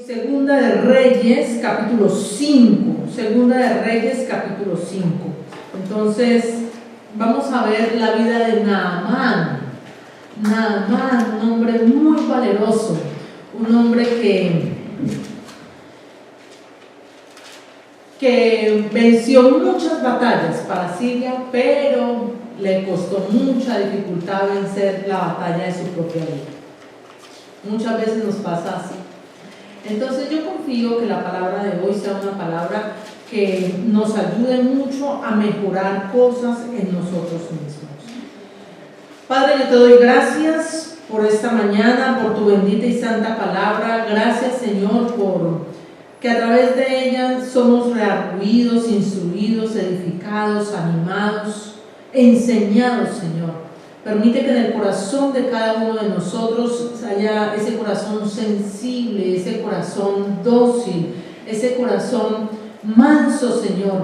Segunda de Reyes, capítulo 5. Segunda de Reyes, capítulo 5. Entonces, vamos a ver la vida de Naamán. Naamán, un hombre muy valeroso, un hombre que venció muchas batallas para Siria, pero le costó mucha dificultad vencer la batalla de su propia vida. Muchas veces nos pasa así. Entonces yo confío que la palabra de hoy sea una palabra que nos ayude mucho a mejorar cosas en nosotros mismos. Padre, yo te doy gracias por esta mañana, por tu bendita y santa palabra. Gracias, Señor, por que a través de ella somos rearguidos, instruidos, edificados, animados, enseñados, Señor. Permite que en el corazón de cada uno de nosotros haya ese corazón sensible, ese corazón dócil, ese corazón manso, Señor,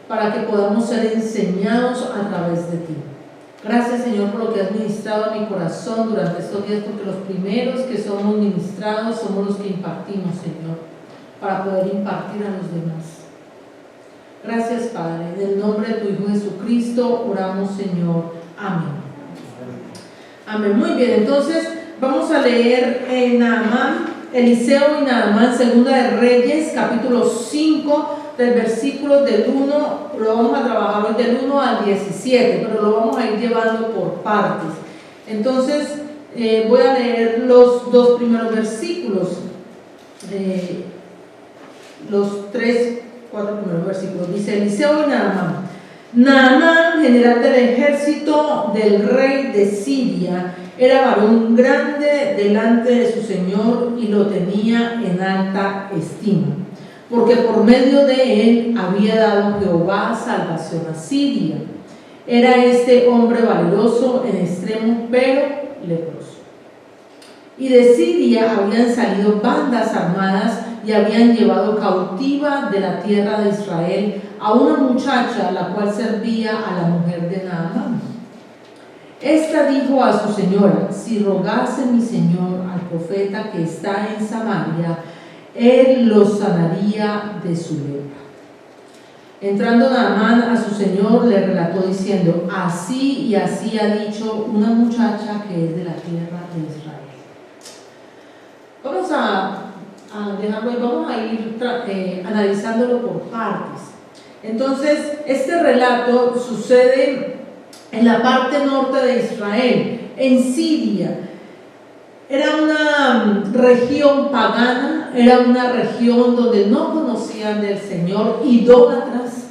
para que podamos ser enseñados a través de ti. Gracias, Señor, por lo que has ministrado a mi corazón durante estos días, porque los primeros que somos ministrados somos los que impartimos, Señor, para poder impartir a los demás. Gracias, Padre. En el nombre de tu Hijo Jesucristo oramos, Señor. Amén. Amén. Muy bien, entonces vamos a leer Naamán, Eliseo y Naamán, Segunda de Reyes, capítulo 5, del versículo del 1, lo vamos a trabajar hoy del 1 al 17, pero lo vamos a ir llevando por partes. Entonces voy a leer los dos primeros versículos, los 4 primeros versículos. Dice: Eliseo y Naamán. Naamán, general del ejército del rey de Siria, era varón grande delante de su señor y lo tenía en alta estima, porque por medio de él había dado Jehová salvación a Siria. Era este hombre valeroso en extremo, pero leproso. Y de Siria habían salido bandas armadas y habían llevado cautiva de la tierra de Israel a una muchacha, la cual servía a la mujer de Naamán. Esta dijo a su señora: si rogase mi señor al profeta que está en Samaria, él lo sanaría de su lepra. Entrando Naamán a su señor, le relató diciendo: así y así ha dicho una muchacha que es de la tierra de Israel. Vamos a dejarlo y vamos a ir analizándolo por partes. Entonces, este relato sucede en la parte norte de Israel, en Siria. Era una región pagana, era una región donde no conocían del Señor, idólatras.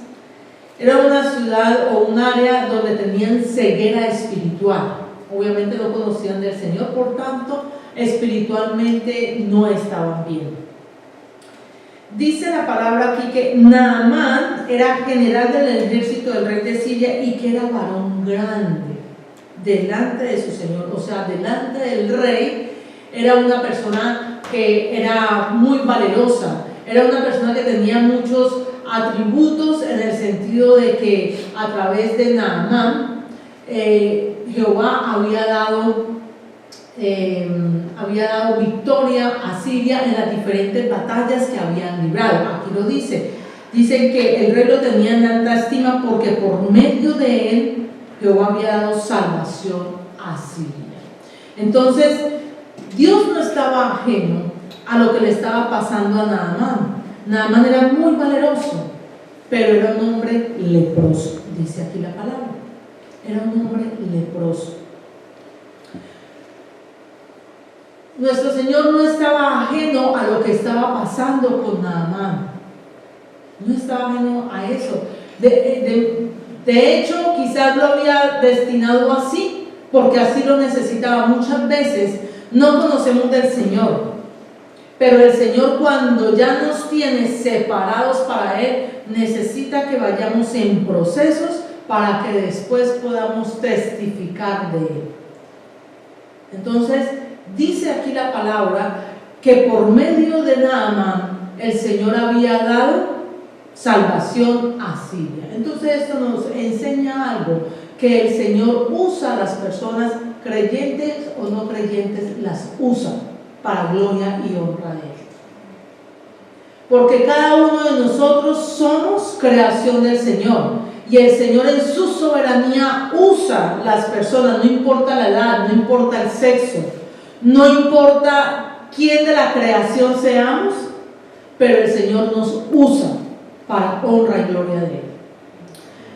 Era una ciudad o un área donde tenían ceguera espiritual. Obviamente no conocían del Señor, por tanto, espiritualmente no estaban bien. Dice la palabra aquí que Naamán era general del ejército del rey de Siria y que era varón grande delante de su señor, o sea, delante del rey. Era una persona que era muy valerosa, era una persona que tenía muchos atributos, en el sentido de que a través de Naamán Jehová había dado victoria a Siria en las diferentes batallas que habían librado. Aquí lo dice. Dicen que el rey lo tenía en alta estima porque por medio de él Jehová había dado salvación a Siria. Entonces, Dios no estaba ajeno a lo que le estaba pasando a Naamán. Naamán era muy valeroso, pero era un hombre leproso, dice aquí la palabra. Era un hombre leproso. Nuestro Señor no estaba ajeno a lo que estaba pasando con Naamán. No estaba ajeno a eso. De hecho, quizás lo había destinado así, porque así lo necesitaba. Muchas veces no conocemos del Señor, pero el Señor, cuando ya nos tiene separados para Él, necesita que vayamos en procesos para que después podamos testificar de Él. Entonces, dice aquí la palabra que por medio de Naamán el Señor había dado salvación a Siria. Entonces esto nos enseña algo, que el Señor usa a las personas, creyentes o no creyentes, las usa para gloria y honra de Él. porque cada uno de nosotros somos creación del Señor. Y el Señor en su soberanía usa las personas, no importa la edad, no importa el sexo, no importa quién de la creación seamos, pero el Señor nos usa para honra y gloria de Él.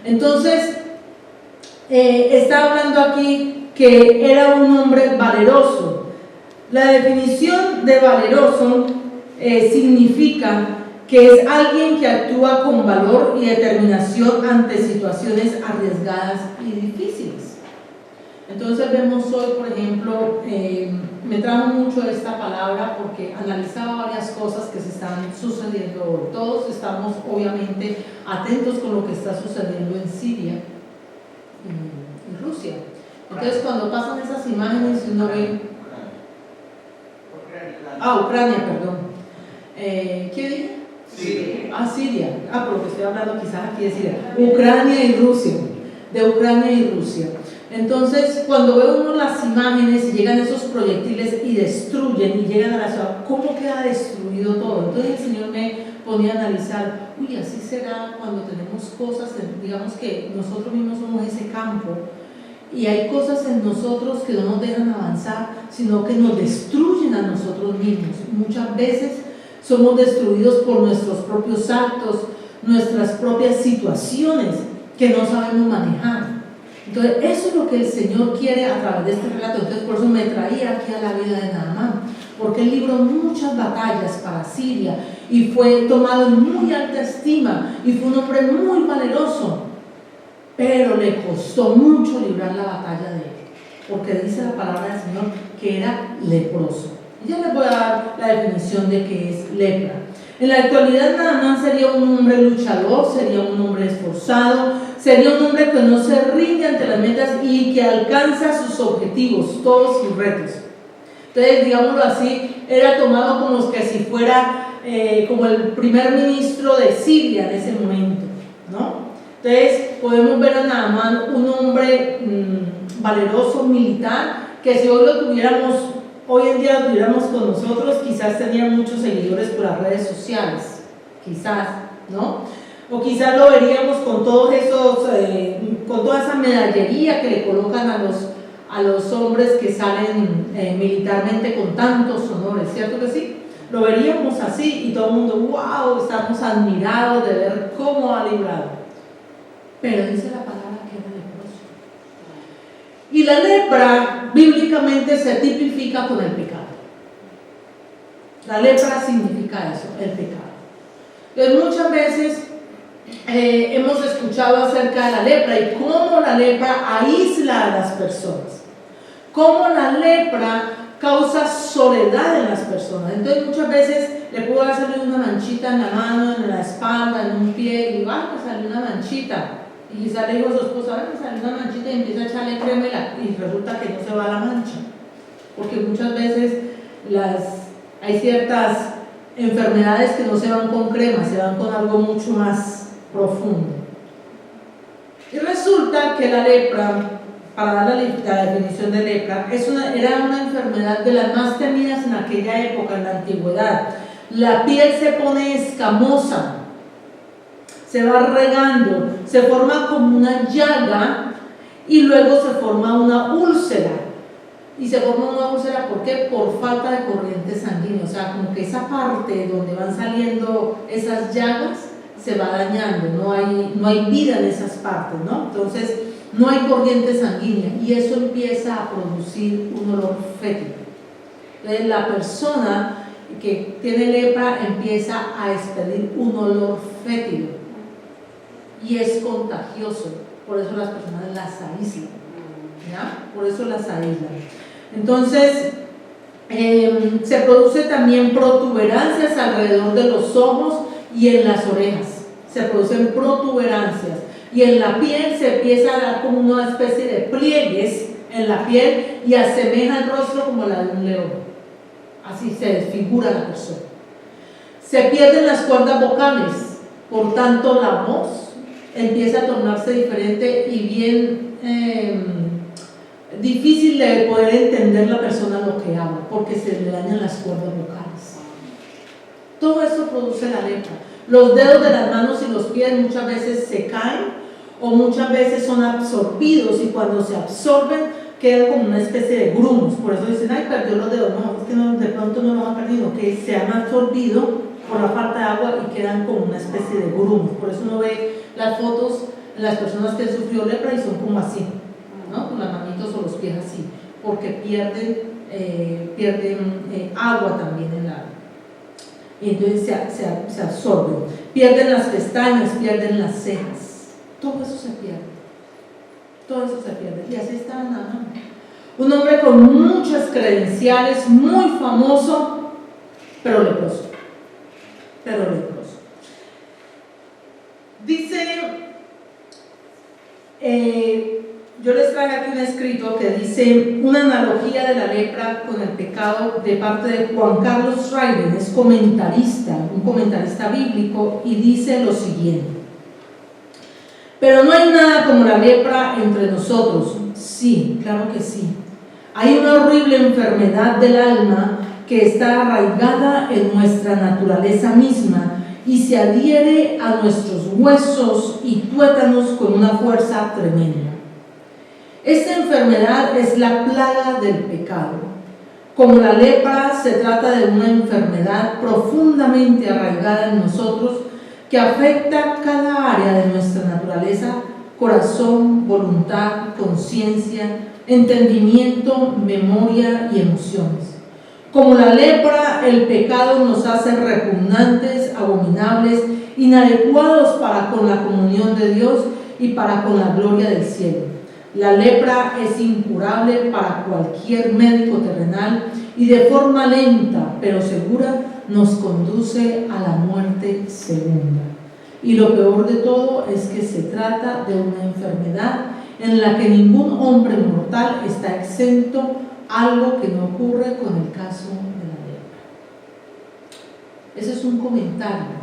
Entonces, está hablando aquí que era un hombre valeroso. La definición de valeroso significa que es alguien que actúa con valor y determinación ante situaciones arriesgadas y difíciles. Entonces vemos hoy, por ejemplo, me trajo mucho esta palabra porque analizaba varias cosas que se están sucediendo hoy. Todos estamos obviamente atentos con lo que está sucediendo en Siria y Rusia. Entonces cuando pasan esas imágenes uno ve... Ucrania, perdón. ¿Qué dije? Siria. Siria. Por lo que estoy hablando quizás aquí de Siria. Ucrania y Rusia. De Ucrania y Rusia. Entonces, cuando ve uno las imágenes y llegan esos proyectiles y destruyen y llegan a la ciudad, ¿cómo queda destruido todo? Entonces el Señor me ponía a analizar, así será cuando tenemos cosas, digamos que nosotros mismos somos ese campo y hay cosas en nosotros que no nos dejan avanzar, sino que nos destruyen a nosotros mismos. Muchas veces somos destruidos por nuestros propios actos, nuestras propias situaciones que no sabemos manejar. Entonces, eso es lo que el Señor quiere a través de este relato. Entonces, por eso me traía aquí a la vida de Naamán, porque él libró muchas batallas para Siria y fue tomado en muy alta estima y fue un hombre muy valeroso, pero le costó mucho librar la batalla de él, porque dice la palabra del Señor que era leproso. Y ya les voy a dar la definición de qué es lepra. En la actualidad Naamán sería un hombre luchador, sería un hombre esforzado, sería un hombre que no se rinde ante las metas y que alcanza sus objetivos, todos sus retos. Entonces, digámoslo así, era tomado como que si fuera como el primer ministro de Siria en ese momento, ¿no? Entonces, podemos ver a Naamán un hombre valeroso, militar, que si hoy en día lo tuviéramos con nosotros, quizás tenía muchos seguidores por las redes sociales, quizás, ¿no? O quizás lo veríamos con todos esos, con toda esa medallería que le colocan a los hombres que salen militarmente con tantos honores, ¿cierto que sí? Lo veríamos así y todo el mundo, wow, estamos admirados de ver cómo ha librado. Pero dice la palabra que era leproso. Y la lepra bíblicamente se tipifica con el pecado. La lepra significa eso, el pecado. Entonces muchas veces hemos escuchado acerca de la lepra y cómo la lepra aísla a las personas, cómo la lepra causa soledad en las personas. Entonces muchas veces le pudo haber salido una manchita en la mano, en la espalda, en un pie, y pues salió una manchita. Y quizás le dijo a su esposa, me salió una manchita, y empieza a echarle crema y resulta que no se va la mancha. Porque muchas veces hay ciertas enfermedades que no se van con crema, se van con algo mucho más profundo. Y resulta que la lepra, para dar la definición de lepra, era una enfermedad de las más temidas en aquella época, en la antigüedad. La piel se pone escamosa, se va regando, se forma como una llaga y luego se forma una úlcera. Y se forma una úlcera, ¿por qué? Por falta de corriente sanguínea. O sea, como que esa parte donde van saliendo esas llagas se va dañando, no hay vida en esas partes, ¿no? Entonces no hay corriente sanguínea y eso empieza a producir un olor fétido. Entonces la persona que tiene lepra empieza a expedir un olor fétido y es contagioso, por eso las personas las aíslan, ¿ya? Por eso las aíslan. Entonces se produce también protuberancias alrededor de los ojos y en las orejas. Se producen protuberancias y en la piel se empieza a dar como una especie de pliegues en la piel y asemeja el rostro como la de un león. Así se desfigura la persona. Se pierden las cuerdas vocales, por tanto la voz empieza a tornarse diferente y bien difícil de poder entender la persona lo que habla, porque se le dañan las cuerdas vocales. Todo eso produce la lepra. Los dedos de las manos y los pies muchas veces se caen o muchas veces son absorbidos, y cuando se absorben quedan como una especie de grumos. Por eso dicen, ay, perdió los dedos. No, es que no, de pronto no los ha perdido, que se han absorbido por la falta de agua y quedan como una especie de grumos. Por eso uno ve las fotos de las personas que han sufrido lepra y son como así, ¿no? Con las manitos o los pies así, porque pierden agua también en la, y entonces se absorben, pierden las pestañas, pierden las cejas, todo eso se pierde, y así está Naamán, un hombre con muchas credenciales, muy famoso, pero leproso. Dice, yo les traje aquí un escrito que dice una analogía de la lepra con el pecado de parte de Juan Carlos Schreiber, es un comentarista bíblico, y dice lo siguiente: pero no hay nada como la lepra entre nosotros. Sí, claro que sí. Hay una horrible enfermedad del alma que está arraigada en nuestra naturaleza misma y se adhiere a nuestros huesos y tuétanos con una fuerza tremenda. Esta enfermedad es la plaga del pecado. Como la lepra, se trata de una enfermedad profundamente arraigada en nosotros que afecta cada área de nuestra naturaleza: corazón, voluntad, conciencia, entendimiento, memoria y emociones. Como la lepra, el pecado nos hace repugnantes, abominables, inadecuados para con la comunión de Dios y para con la gloria del cielo. La lepra es incurable para cualquier médico terrenal y de forma lenta pero segura nos conduce a la muerte segunda. Y lo peor de todo es que se trata de una enfermedad en la que ningún hombre mortal está exento, algo que no ocurre con el caso de la lepra. Ese es un comentario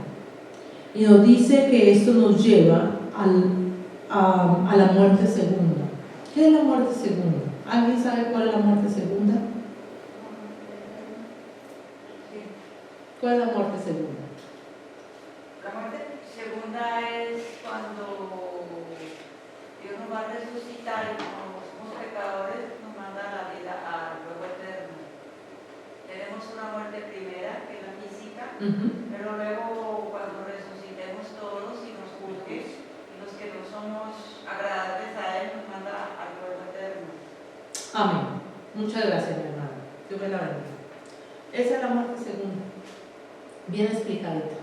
y nos dice que esto nos lleva a la muerte segunda. ¿Qué es la muerte segunda? ¿Alguien sabe cuál es la muerte segunda? ¿Cuál es la muerte segunda? La muerte segunda es cuando Dios nos va a resucitar y como somos pecadores nos manda la vida al fuego eterno. Tenemos una muerte primera, que es la física, pero luego cuando resucitemos todos y nos juzguen, y los que no somos agradables a Él nos manda al fuego eterno. Amén. Muchas gracias, mi hermana. Dios me la bendiga. Esa es la muerte segunda. Bien explicadita.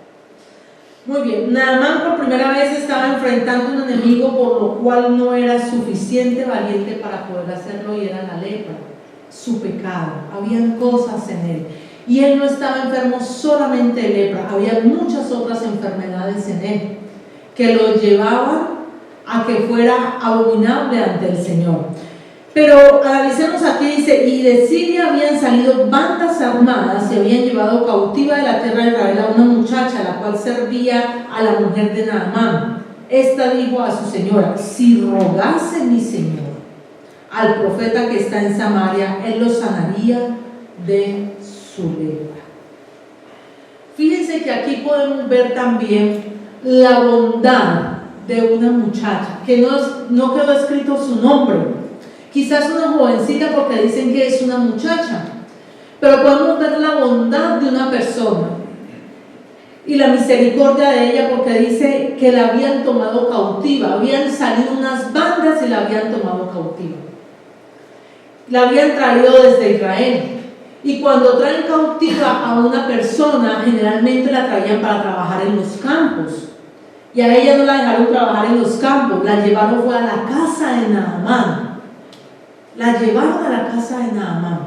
Muy bien, Naamán por primera vez estaba enfrentando un enemigo por lo cual no era suficiente valiente para poder hacerlo, y era la lepra, su pecado. Habían cosas en él y él no estaba enfermo solamente de lepra, había muchas otras enfermedades en él que lo llevaban a que fuera abominable ante el Señor. Pero analicemos aquí, dice, y de Siria habían salido bandas armadas y habían llevado cautiva de la tierra de Israel a una muchacha, la cual servía a la mujer de Naamán. Esta dijo a su señora: si rogase mi señor al profeta que está en Samaria, él lo sanaría de su lepra. Fíjense que aquí podemos ver también la bondad de una muchacha, que no quedó escrito su nombre. Quizás una jovencita porque dicen que es una muchacha, pero podemos ver la bondad de una persona y la misericordia de ella, porque dice que la habían tomado cautiva, habían salido unas bandas y la habían tomado cautiva, la habían traído desde Israel. Y cuando traen cautiva a una persona, generalmente la traían para trabajar en los campos, y a ella no la dejaron trabajar en los campos, la llevaron fue a la casa de Naamán. La llevaron a la casa de Naamán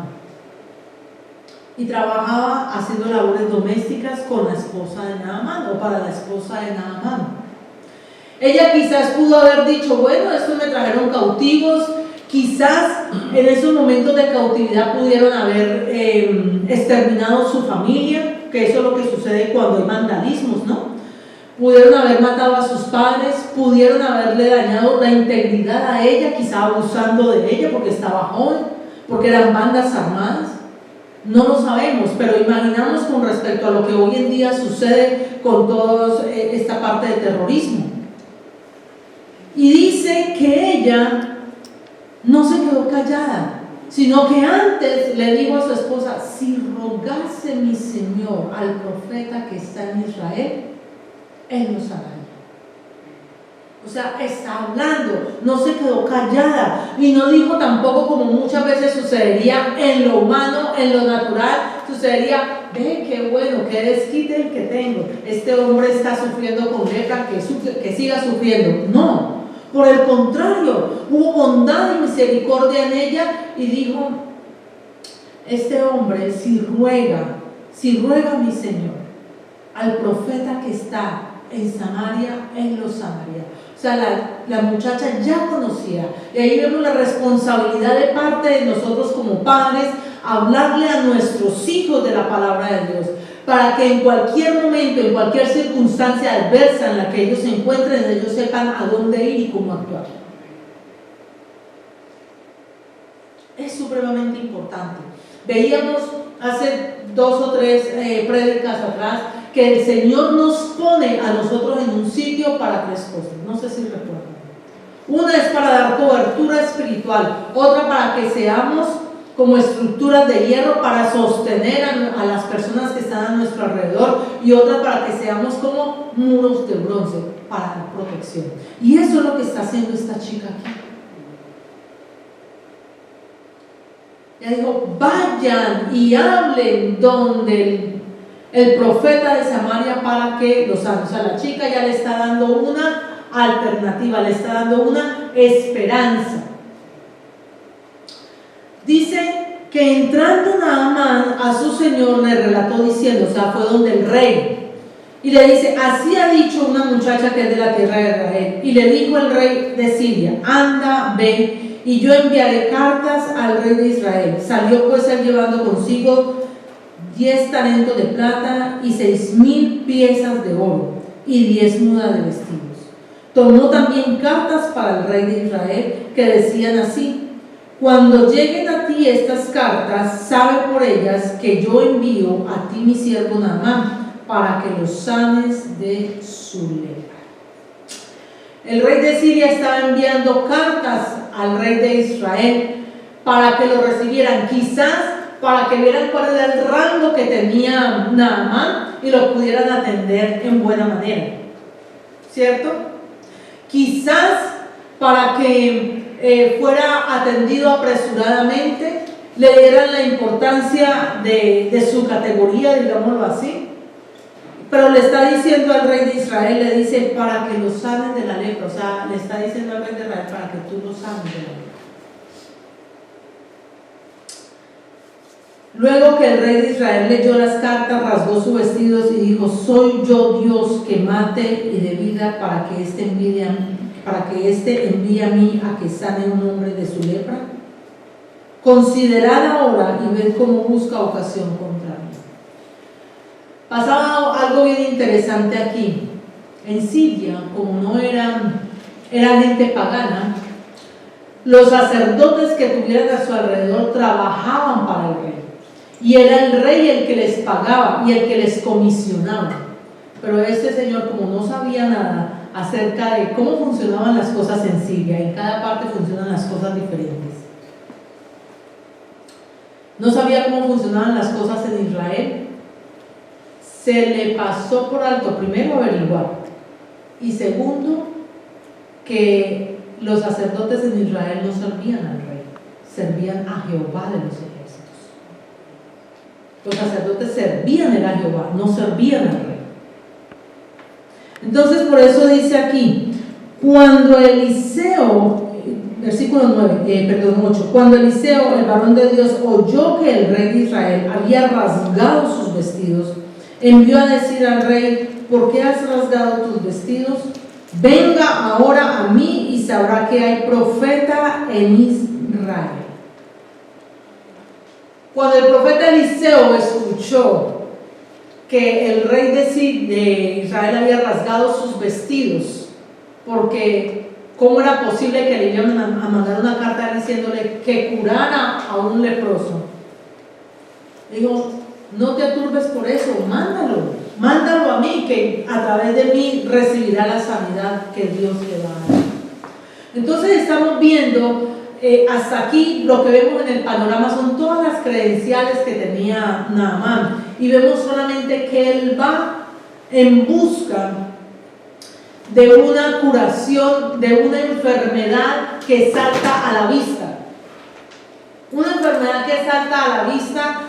y trabajaba haciendo labores domésticas con la esposa de Naamán o para la esposa de Naamán. Ella quizás pudo haber dicho: bueno, estos me trajeron cautivos. Quizás en esos momentos de cautividad pudieron haber exterminado su familia, que eso es lo que sucede cuando hay vandalismos, ¿no? Pudieron haber matado a sus padres, pudieron haberle dañado la integridad a ella, quizá abusando de ella porque estaba joven, porque eran bandas armadas. No lo sabemos, pero imaginamos con respecto a lo que hoy en día sucede con toda esta parte de terrorismo. Y dice que ella no se quedó callada, sino que antes le dijo a su esposa: si rogase mi Señor al profeta que está en Israel, él lo sanaría. O sea, está hablando, no se quedó callada y no dijo tampoco, como muchas veces sucedería en lo humano, en lo natural, sucedería: ve qué bueno, qué desquite el que tengo, este hombre está sufriendo con lepra, que siga sufriendo. No, por el contrario, hubo bondad y misericordia en ella y dijo: este hombre, si ruega mi Señor al profeta que está en Samaria, él lo sanaría. O sea, la muchacha ya conocía, y ahí vemos la responsabilidad de parte de nosotros como padres, hablarle a nuestros hijos de la palabra de Dios, para que en cualquier momento, en cualquier circunstancia adversa en la que ellos se encuentren, ellos sepan a dónde ir y cómo actuar. Es supremamente importante. Veíamos hace 2 o 3 prédicas atrás que el Señor nos pone a nosotros en un sitio para 3 cosas. No sé si recuerdan. Una es para dar cobertura espiritual, otra para que seamos como estructuras de hierro para sostener a las personas que están a nuestro alrededor, y otra para que seamos como muros de bronce para la protección. Y eso es lo que está haciendo esta chica aquí. Ella dijo: vayan y hablen donde el profeta de Samaria para que los sane. O sea, la chica ya le está dando una alternativa, le está dando una esperanza. Dice que entrando Naamán a su señor le relató diciendo, o sea, fue donde el rey, y le dice: así ha dicho una muchacha que es de la tierra de Israel. Y le dijo el rey de Siria: anda, ve, y yo enviaré cartas al rey de Israel. Salió pues él llevando consigo 10 talentos de plata y 6,000 piezas de oro y 10 mudas de vestidos. Tomó también cartas para el rey de Israel que decían así: cuando lleguen a ti estas cartas, sabe por ellas que yo envío a ti mi siervo Naamán para que los sanes de su lepra. El rey de Siria estaba enviando cartas al rey de Israel para que lo recibieran, quizás para que vieran cuál era el rango que tenía Naamán y lo pudieran atender en buena manera, ¿cierto? Quizás para que fuera atendido apresuradamente, le dieran la importancia de su categoría, digámoslo así. Pero le está diciendo al rey de Israel, le dice: para que lo sanes de la lepra. O sea, le está diciendo al rey de Israel: para que tú lo sanes de la lepra. Luego que el rey de Israel leyó las cartas, rasgó sus vestidos y dijo: soy yo Dios que mate y de vida, para que éste envíe a mí a que sane un hombre de su lepra. Considerad ahora y ved cómo busca ocasión contra mí. Pasaba algo bien interesante aquí. En Siria, como no era gente pagana, los sacerdotes que tuvieran a su alrededor trabajaban para el rey. Y era el rey el que les pagaba y el que les comisionaba. Pero este señor, como no sabía nada acerca de cómo funcionaban las cosas en Siria, en cada parte funcionan las cosas diferentes. No sabía cómo funcionaban las cosas en Israel. Se le pasó por alto, primero, averiguar, y segundo, que los sacerdotes en Israel no servían al rey, servían a Jehová de los ejércitos. Los sacerdotes servían a Jehová, no servían al rey. Entonces, por eso dice aquí: cuando Eliseo, versículo 8, cuando Eliseo, el varón de Dios, oyó que el rey de Israel había rasgado sus vestidos, envió a decir al rey: ¿por qué has rasgado tus vestidos? Venga ahora a mí y sabrá que hay profeta en Israel. Cuando el profeta Eliseo escuchó que el rey de Israel había rasgado sus vestidos, porque ¿cómo era posible que le iban a mandar una carta diciéndole que curara a un leproso? Dijo, no te aturbes por eso, mándalo a mí, que a través de mí recibirá la sanidad que Dios le va a dar. Entonces estamos viendo, hasta aquí lo que vemos en el panorama son todas las credenciales que tenía Naamán, y vemos solamente que él va en busca de una curación, de una enfermedad que salta a la vista. Una enfermedad que salta a la vista,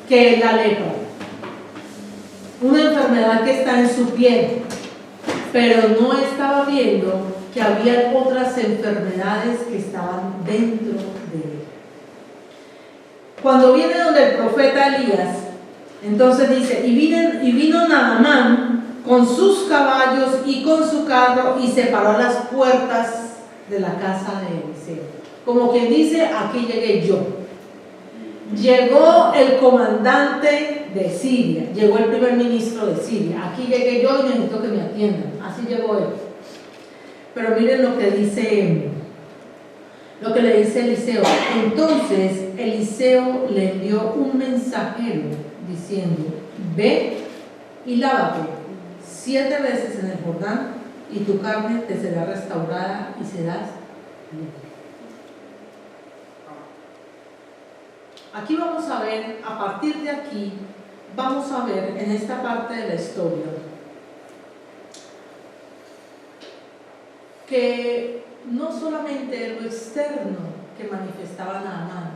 que es la lepra. Una enfermedad que está en su piel, pero no estaba viendo que había otras enfermedades que estaban dentro de él. Cuando viene donde el profeta Elías, entonces dice, y vino Naamán con sus caballos y con su carro y se paró a las puertas de la casa de Eliseo. Como quien dice, aquí llegué yo. Llegó el comandante de Siria, llegó el primer ministro de Siria. Aquí llegué yo y necesito que me atiendan. Así llegó él. Pero miren lo que le dice Eliseo. Entonces Eliseo le envió un mensajero diciendo, ve y lávate 7 veces en el Jordán y tu carne te será restaurada y serás libre. Aquí vamos a ver, a partir de aquí, vamos a ver en esta parte de la historia que no solamente lo externo que manifestaba Naamán,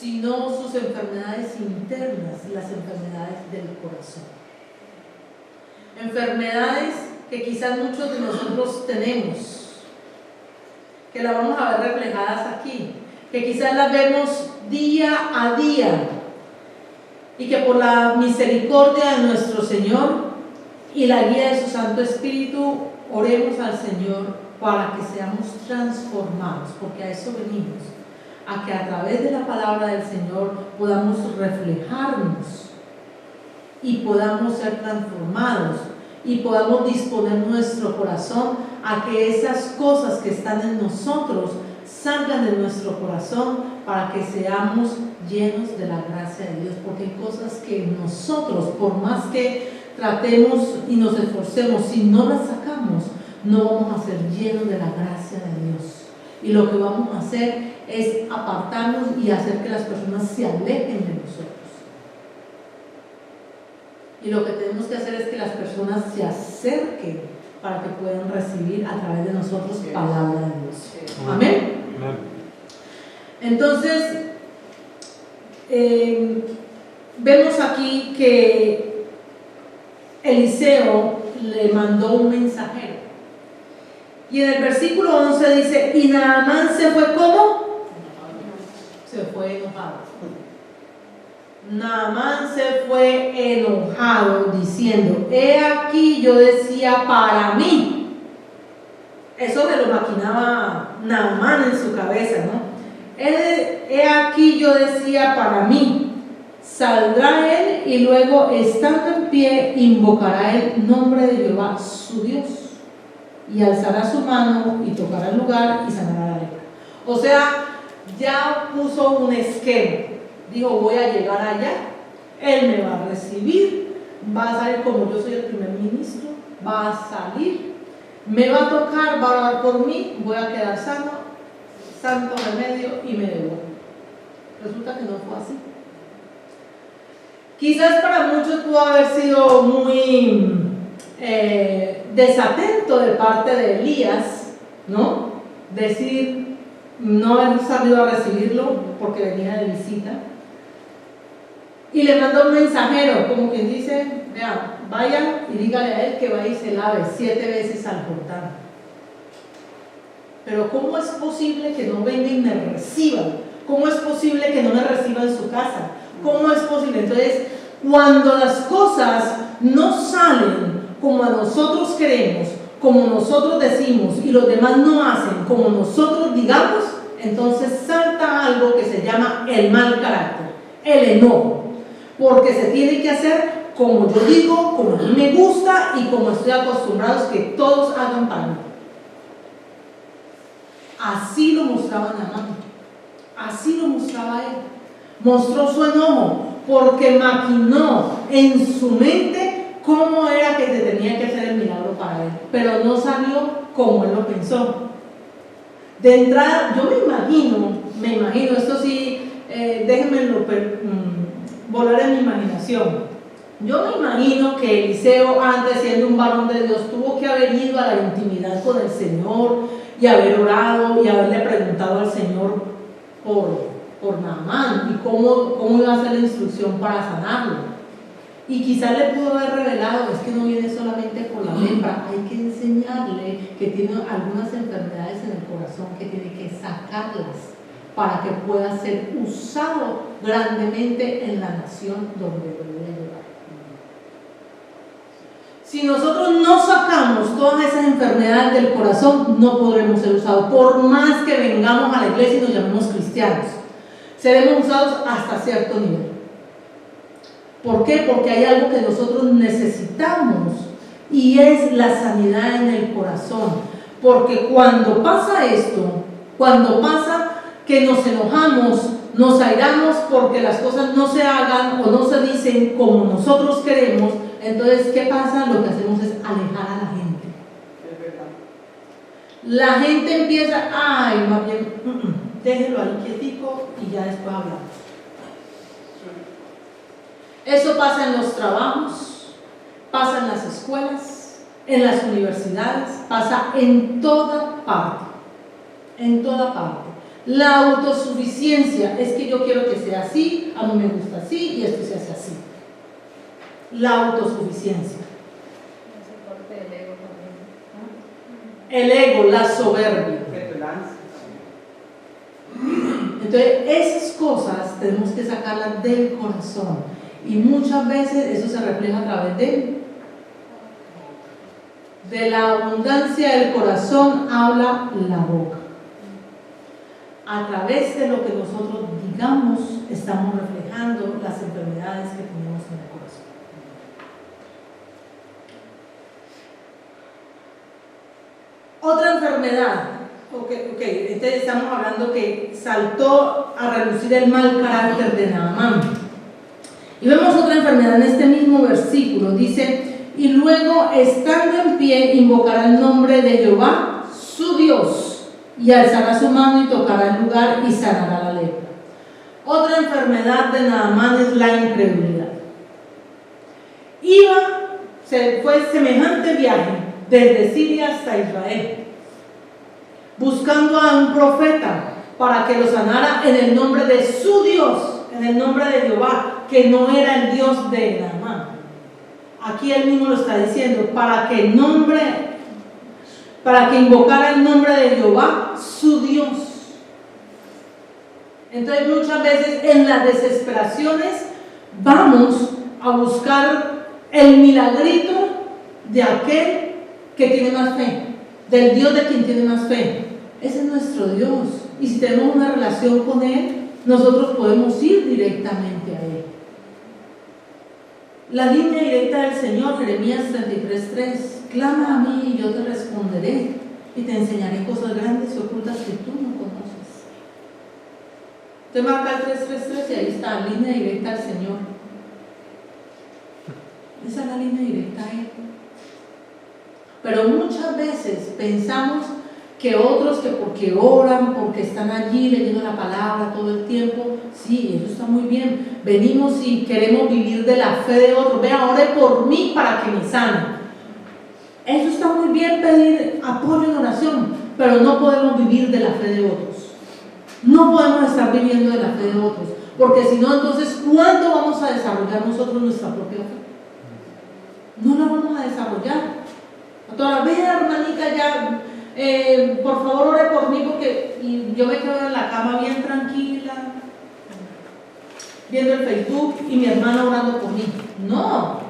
sino sus enfermedades internas, las enfermedades del corazón. Enfermedades que quizás muchos de nosotros tenemos, que las vamos a ver reflejadas aquí, que quizás las vemos día a día, y que por la misericordia de nuestro Señor y la guía de su Santo Espíritu, oremos al Señor para que seamos transformados, porque a eso venimos, a que a través de la palabra del Señor podamos reflejarnos y podamos ser transformados y podamos disponer nuestro corazón a que esas cosas que están en nosotros salgan de nuestro corazón para que seamos llenos de la gracia de Dios, porque hay cosas que nosotros, por más que tratemos y nos esforcemos, si no las sacamos, no vamos a ser llenos de la gracia de Dios, y lo que vamos a hacer es apartarnos y hacer que las personas se alejen de nosotros, y lo que tenemos que hacer es que las personas se acerquen para que puedan recibir a través de nosotros palabra de Dios. Amén. Entonces vemos aquí que Eliseo le mandó un mensajero, y en el versículo 11 dice, y Naamán se fue ¿cómo? Se fue enojado. Naamán se fue enojado diciendo, he aquí yo decía para mí. Eso se lo maquinaba Naamán en su cabeza, ¿no? He aquí yo decía para mí, saldrá él y luego estando en pie invocará el nombre de Jehová su Dios y alzará su mano y tocará el lugar y sanará la lepra. O sea, ya puso un esquema. Dijo, voy a llegar allá, él me va a recibir, va a salir como yo soy el primer ministro, va a salir, me va a tocar, va a orar por mí, voy a quedar sano, santo remedio y me devuelvo. Resulta que no fue así. Quizás para muchos pudo haber sido muy desatento de parte de Elías, ¿no? Decir, no haber salido a recibirlo porque venía de visita. Y le mandó un mensajero, como quien dice, vean, vayan y dígale a él que vaya y se lave 7 veces al Jordán. Pero ¿cómo es posible que no venga y me reciban? ¿Cómo es posible que no me reciba en su casa? ¿Cómo es posible? Entonces, cuando las cosas no salen como a nosotros queremos, como nosotros decimos, y los demás no hacen como nosotros digamos, entonces salta algo que se llama el mal carácter, el enojo. Porque se tiene que hacer como yo digo, como a mí me gusta y como estoy acostumbrado que todos hagan para mí. Así lo mostraba Naamán, así lo mostraba él. Mostró su enojo porque maquinó en su mente cómo era que se tenía que hacer el milagro para él, pero no salió como él lo pensó. De entrada, yo me imagino, esto sí, déjenmelo volar en mi imaginación. Yo me imagino que Eliseo, antes siendo un varón de Dios, tuvo que haber ido a la intimidad con el Señor y haber orado y haberle preguntado al Señor por Naamán y cómo iba a ser la instrucción para sanarlo. Y quizás le pudo haber revelado, es que no viene solamente por la lepra, hay que enseñarle que tiene algunas enfermedades en el corazón que tiene que sacarlas para que pueda ser usado grandemente en la nación donde lo debe llevar. Si nosotros no sacamos todas esas enfermedades del corazón, no podremos ser usados, por más que vengamos a la iglesia y nos llamemos cristianos. Seremos usados hasta cierto nivel. ¿Por qué? Porque hay algo que nosotros necesitamos y es la sanidad en el corazón. Porque cuando pasa esto, cuando pasa que nos enojamos, nos airamos porque las cosas no se hagan o no se dicen como nosotros queremos, entonces ¿qué pasa? Lo que hacemos es alejar a la gente. Es verdad. La gente empieza, ay, más bien, déjelo ahí quietico y ya después hablamos. Eso pasa en los trabajos, pasa en las escuelas, en las universidades, pasa en toda parte, en toda parte. La autosuficiencia es que yo quiero que sea así, a mí me gusta así y esto se hace así. La autosuficiencia. El ego, la soberbia. Entonces, esas cosas tenemos que sacarlas del corazón. Y muchas veces eso se refleja a través de la abundancia del corazón habla la boca. A través de lo que nosotros digamos, estamos reflejando las enfermedades que tenemos en el corazón. Otra enfermedad, entonces estamos hablando que saltó a relucir el mal carácter de Naamán. Y vemos otra enfermedad en este mismo versículo, dice, y luego estando en pie invocará el nombre de Jehová, su Dios, y alzará su mano y tocará el lugar y sanará la lepra. Otra enfermedad de Naamán es la incredulidad. Fue semejante viaje desde Siria hasta Israel, buscando a un profeta para que lo sanara en el nombre de su Dios, en el nombre de Jehová, que no era el Dios de Naamán. Aquí él mismo lo está diciendo, para que invocara el nombre de Jehová, su Dios. Entonces muchas veces en las desesperaciones vamos a buscar el milagrito de aquel que tiene más fe, del Dios de quien tiene más fe. Ese es nuestro Dios, y si tenemos una relación con Él, nosotros podemos ir directamente a Él. La línea directa del Señor, Jeremías 33:3, clama a mí y yo te responderé y te enseñaré cosas grandes y ocultas que tú no conoces. Te marca el 3:3:3 y ahí está, línea directa al Señor. Esa es la línea directa a Él. Pero muchas veces pensamos que otros, que porque oran, porque están allí leyendo la palabra todo el tiempo, sí, eso está muy bien. Venimos y queremos vivir de la fe de otros. Vea, ore por mí para que me sane. Eso está muy bien, pedir apoyo en oración, pero no podemos vivir de la fe de otros. No podemos estar viviendo de la fe de otros, porque si no, entonces, ¿cuándo vamos a desarrollar nosotros nuestra propia fe? No la vamos a desarrollar. Todavía, hermanita, ya... por favor ore por mí porque yo me quedo en la cama bien tranquila viendo el Facebook y mi hermana orando por mí. No,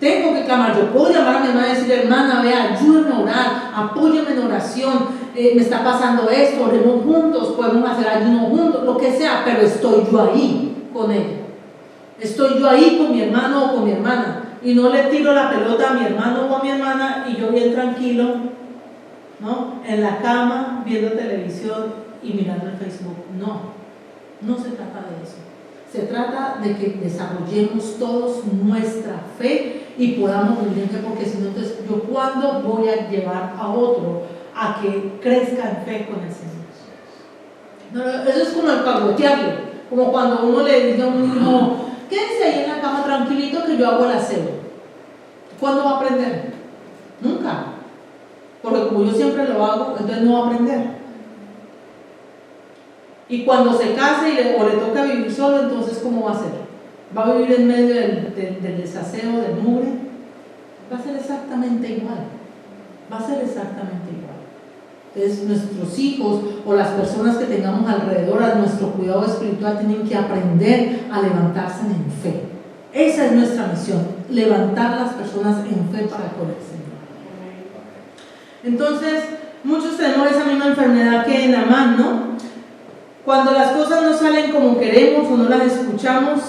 tengo que clamar. Yo puedo llamar a mi hermana y decirle, hermana, vea, ayúdame a orar, apóyame en oración, me está pasando esto, oremos juntos, podemos hacer ayuno juntos, lo que sea, pero estoy yo ahí con ella, estoy yo ahí con mi hermano o con mi hermana, y no le tiro la pelota a mi hermano o a mi hermana y yo bien tranquilo, ¿no?, en la cama viendo televisión y mirando el Facebook. No se trata de eso. Se trata de que desarrollemos todos nuestra fe y podamos vivir en fe, porque si no, entonces, ¿yo cuándo voy a llevar a otro a que crezca en fe con el Señor? No, eso es como el cagotearlo, como cuando uno le dice a un hijo, quédense ahí en la cama tranquilito que yo hago el aseo. ¿Cuándo va a aprender? Nunca. Porque como yo siempre lo hago, entonces no va a aprender. Y cuando se case o le toca vivir solo, entonces ¿cómo va a ser? ¿Va a vivir en medio del desaseo, del mugre? Va a ser exactamente igual. Va a ser exactamente igual. Entonces nuestros hijos o las personas que tengamos alrededor a nuestro cuidado espiritual tienen que aprender a levantarse en fe. Esa es nuestra misión, levantar las personas en fe para con el Señor. Entonces, muchos tenemos esa misma enfermedad que Naamán, ¿no? Cuando las cosas no salen como queremos o no las escuchamos,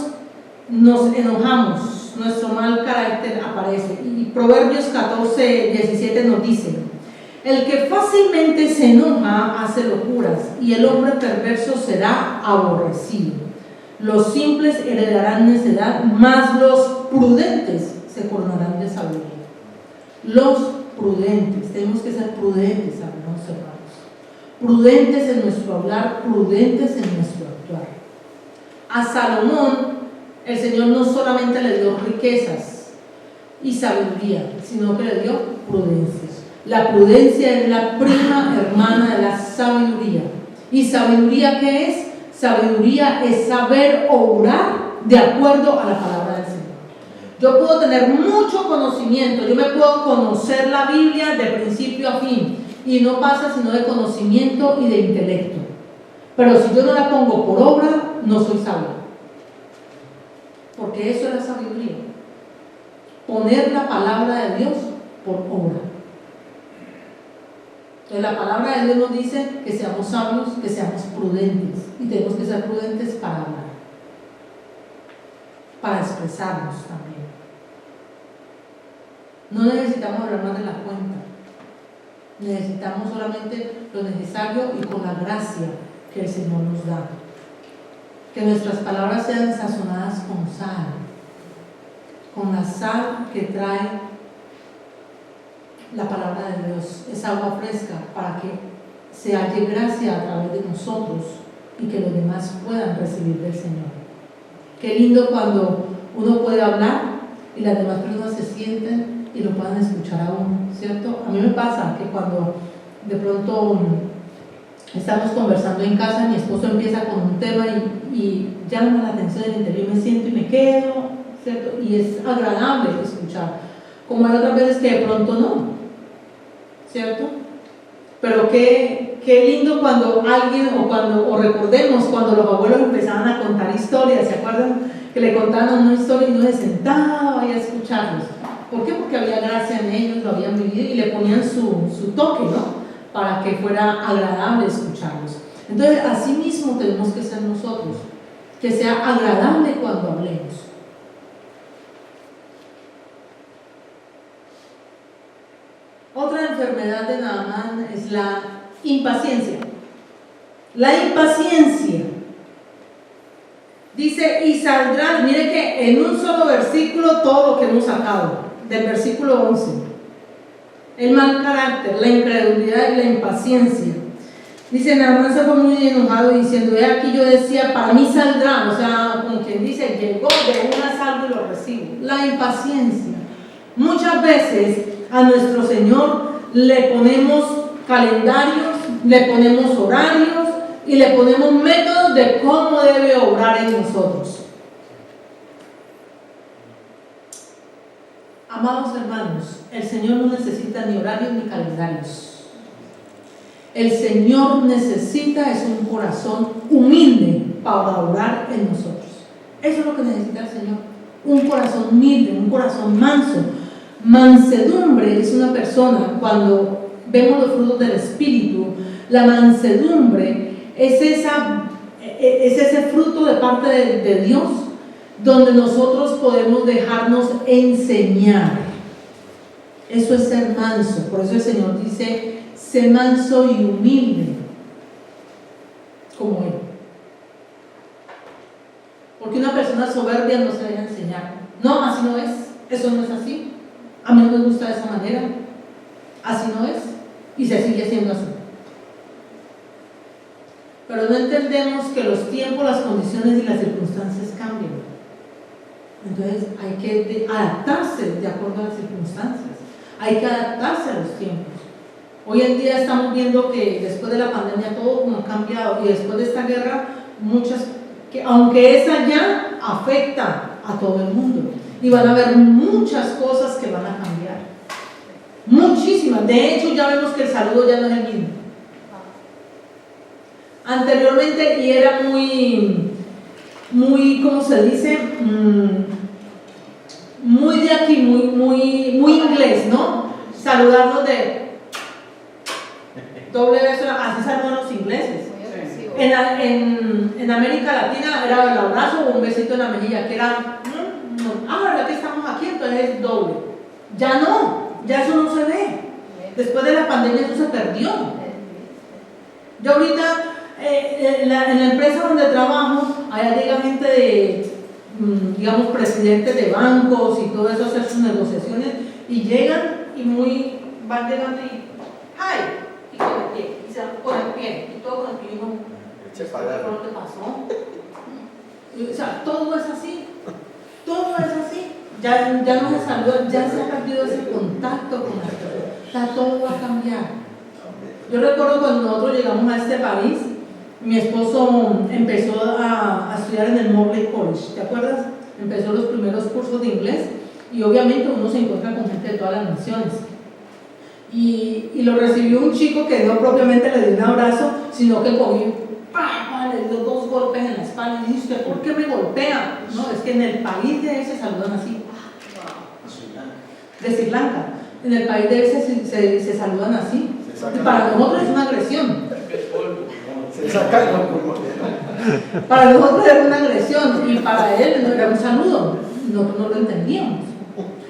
nos enojamos, nuestro mal carácter aparece. Y Proverbios 14:17 nos dice: el que fácilmente se enoja hace locuras, y el hombre perverso será aborrecido. Los simples heredarán necedad, mas los prudentes se coronarán de sabiduría. Los prudentes, tenemos que ser prudentes, hermanos hermanos. Prudentes en nuestro hablar, prudentes en nuestro actuar. A Salomón, el Señor no solamente le dio riquezas y sabiduría, sino que le dio prudencia. La prudencia es la prima hermana de la sabiduría. ¿Y sabiduría qué es? Sabiduría es saber obrar de acuerdo a la palabra del Señor. Yo puedo tener mucho conocimiento, yo me puedo conocer la Biblia de principio a fin, y no pasa sino de conocimiento y de intelecto. Pero si yo no la pongo por obra, no soy sabio. Porque eso es la sabiduría. Poner la palabra de Dios por obra. Entonces la palabra de Dios nos dice que seamos sabios, que seamos prudentes. Y tenemos que ser prudentes para hablar, para expresarnos también. No necesitamos hablar más de la cuenta. Necesitamos solamente lo necesario y con la gracia que el Señor nos da. Que nuestras palabras sean sazonadas con sal, con la sal que trae la palabra de Dios. Es agua fresca para que se halle gracia a través de nosotros y que los demás puedan recibir del Señor. Qué lindo cuando uno puede hablar y las demás personas se sienten y lo puedan escuchar a uno, ¿cierto? A mí me pasa que cuando de pronto estamos conversando en casa, mi esposo empieza con un tema y llama la atención del interior, me siento y me quedo, ¿cierto? Y es agradable escuchar, como hay otras veces que de pronto no, ¿cierto? Pero qué lindo cuando alguien o recordemos cuando los abuelos empezaban a contar historias, ¿se acuerdan? Que le contaban una historia y uno se sentaba ahí a escucharlos. ¿Por qué? Porque había gracia en ellos, lo habían vivido y le ponían su toque, ¿no? Para que fuera agradable escucharlos. Entonces, así mismo tenemos que ser nosotros, que sea agradable cuando hablemos. Otra enfermedad de Naamán es la impaciencia. La impaciencia. Dice, y saldrán, mire que en un solo versículo todo lo que hemos sacado, del versículo 11. El mal carácter, la incredulidad y la impaciencia. Dice, Naamán se fue muy enojado diciendo, he aquí yo decía, para mí saldrá, o sea, como quien dice, llegó, de una salvo y lo recibo. La impaciencia. Muchas veces a nuestro Señor le ponemos calendarios, le ponemos horarios y le ponemos métodos de cómo debe obrar en nosotros. Amados hermanos, el Señor no necesita ni horarios ni calendarios. El Señor necesita es un corazón humilde para obrar en nosotros. Eso es lo que necesita el Señor. Un corazón humilde, un corazón manso. Mansedumbre es una persona, cuando vemos los frutos del Espíritu, la mansedumbre es ese fruto de parte de Dios, donde nosotros podemos dejarnos enseñar. Eso es ser manso. Por eso el Señor dice, sé manso y humilde como Él. Porque una persona soberbia no se deja enseñar. No, así no es, eso no es así. A mí no me gusta de esa manera. Así no es. Y se sigue siendo así. Pero no entendemos que los tiempos, las condiciones y las circunstancias cambian. Entonces hay que adaptarse de acuerdo a las circunstancias. Hay que adaptarse a los tiempos. Hoy en día estamos viendo que después de la pandemia todo como ha cambiado, y después de esta guerra muchas, que aunque esa ya afecta a todo el mundo, y van a haber muchas cosas que van a cambiar, muchísimas. De hecho ya vemos que el saludo ya no es el mismo. Anteriormente, y era muy, ¿cómo se dice? Muy de aquí, muy inglés, ¿no? Saludarnos de doble beso, así saludan los ingleses. En América Latina era el abrazo o un besito en la mejilla, que era, ¿verdad que estamos aquí? Entonces es doble. Ya no, ya eso no se ve. Después de la pandemia eso se perdió. Yo ahorita, en la empresa donde trabajo, allá llega gente de, digamos, presidentes de bancos y todo eso, hacer sus negociaciones, y llegan y van llegando y ¡ay! Y con el pie, y se dan con el pie, y todo con el pie, y uno, ¿qué te pasó? O sea, todo es así, ya no se saluda, ya se ha perdido ese contacto con las personas, o sea, todo va a cambiar. Yo recuerdo cuando nosotros llegamos a este país, mi esposo empezó a estudiar en el Mobley College, ¿te acuerdas? Empezó los primeros cursos de inglés, y obviamente uno se encuentra con gente de todas las naciones. Y lo recibió un chico que no propiamente le dio un abrazo, sino que cogió, le dio 2 golpes en la espalda y dice, ¿por qué me golpea? No, es que en el país de él se saludan así. De Sri Lanka. En el país de él se saludan así. Y para nosotros es una agresión. Para nosotros era una agresión y para él no era un saludo. Nosotros no lo entendíamos.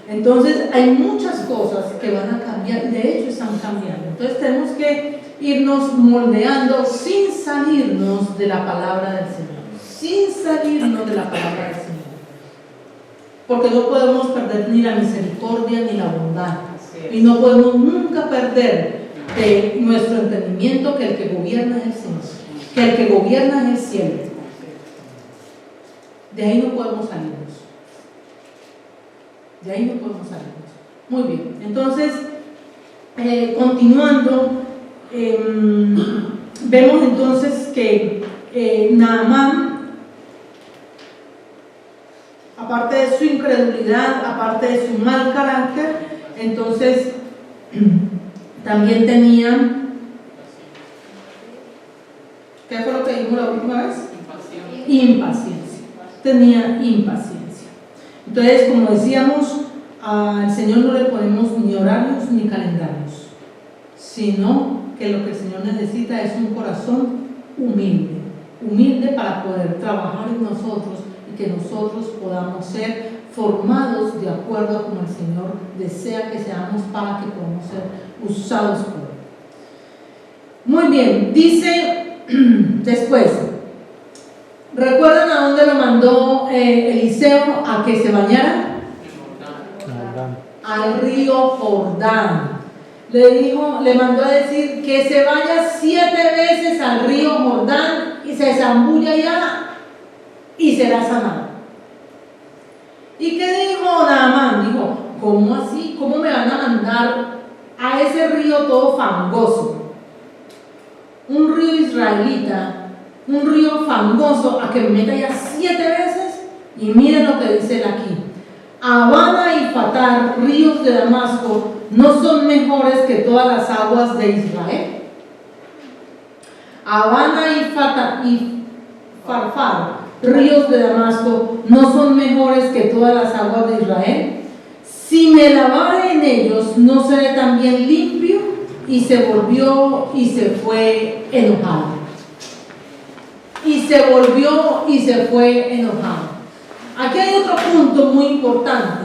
Entonces hay muchas cosas que van a cambiar, de hecho están cambiando. Entonces tenemos que irnos moldeando sin salirnos de la palabra del Señor, porque no podemos perder ni la misericordia ni la bondad, y no podemos nunca perder de nuestro entendimiento que el que gobierna es el Señor, que el que gobierna es el cielo. De ahí no podemos salirnos. Muy bien, entonces, continuando, vemos entonces que Naamán, aparte de su incredulidad, aparte de su mal carácter, entonces también tenía, ¿qué fue lo que dijimos la última vez? Impaciencia. Tenía impaciencia. Entonces, como decíamos, al Señor no le ponemos ni horarios ni calendarios, sino que lo que el Señor necesita es un corazón humilde para poder trabajar en nosotros y que nosotros podamos ser formados de acuerdo a como el Señor desea que seamos, para que podamos ser usados por Él. Muy bien, dice después, ¿recuerdan a dónde lo mandó Eliseo a que se bañara? Al río Jordán. Le mandó a decir que se vaya 7 veces al río Jordán y se zambulla allá y será sanado. ¿Y qué dijo Naamán? Dijo, ¿cómo así? ¿Cómo me van a mandar a ese río todo fangoso? Un río israelita, un río fangoso, a que me meta ya 7 veces. Y miren lo que dice él aquí: Abana y Fatar, ríos de Damasco, ¿no son mejores que todas las aguas de Israel? Abana y Fatar y Farfar, ríos de Damasco, ¿no son mejores que todas las aguas de Israel? Si me lavare en ellos, ¿no seré también limpio? Y se volvió y se fue enojado. Aquí hay otro punto muy importante.